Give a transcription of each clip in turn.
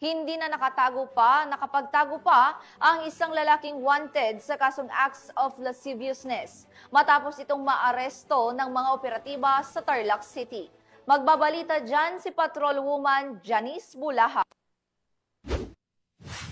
Hindi na nakapagtago pa ang isang lalaking wanted sa kasong acts of lasciviousness matapos itong maaresto ng mga operatiba sa Tarlac City. Magbabalita dyan si Patrolwoman Janice Bulahaw.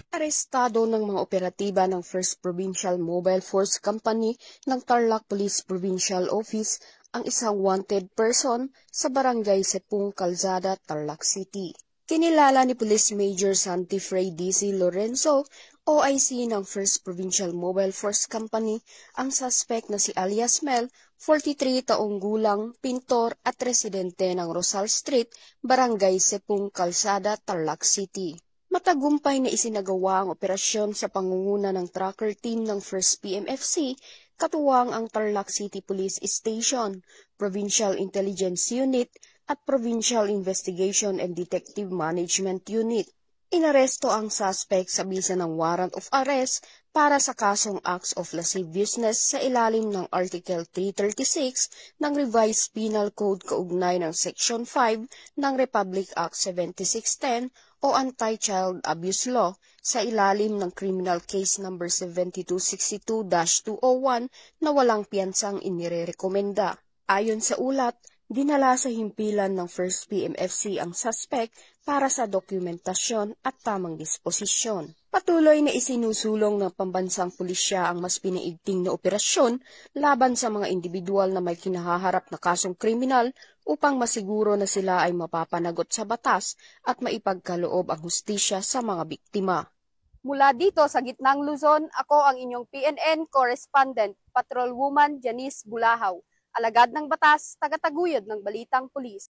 Arestado ng mga operatiba ng 1st Provincial Mobile Force Company ng Tarlac Police Provincial Office ang isang wanted person sa Barangay Sepung, Calzada, Tarlac City. Kinilala ni Police Major Santi Frey D.C. Lorenzo, OIC ng 1st Provincial Mobile Force Company, ang suspect na si alias Mel, 43 taong gulang, pintor at residente ng Rosal Street, Barangay Sepung, Calzada, Tarlac City. Matagumpay na isinagawa ang operasyon sa pangunguna ng tracker team ng 1st PMFC, katuwang ang Tarlac City Police Station, Provincial Intelligence Unit, at Provincial Investigation and Detective Management Unit. Inaresto ang suspect sa bisa ng warrant of arrest para sa kasong acts of lasciviousness sa ilalim ng Article 336 ng Revised Penal Code kaugnay ng Section 5 ng Republic Act 7610 o Anti-Child Abuse Law sa ilalim ng Criminal Case No. 7262-201 na walang piyansang inirerekomenda. Ayon sa ulat, dinala sa himpilan ng 1st PMFC ang suspect para sa dokumentasyon at tamang disposisyon. Patuloy na isinusulong ng pambansang pulisya ang mas pinaigting na operasyon laban sa mga individual na may kinahaharap na kasong kriminal upang masiguro na sila ay mapapanagot sa batas at maipagkaloob ang hustisya sa mga biktima. Mula dito sa Gitnang Luzon, ako ang inyong PNN correspondent, Patrolwoman Janice Bulahaw. Alagad ng batas, tagataguyod ng balitang pulis.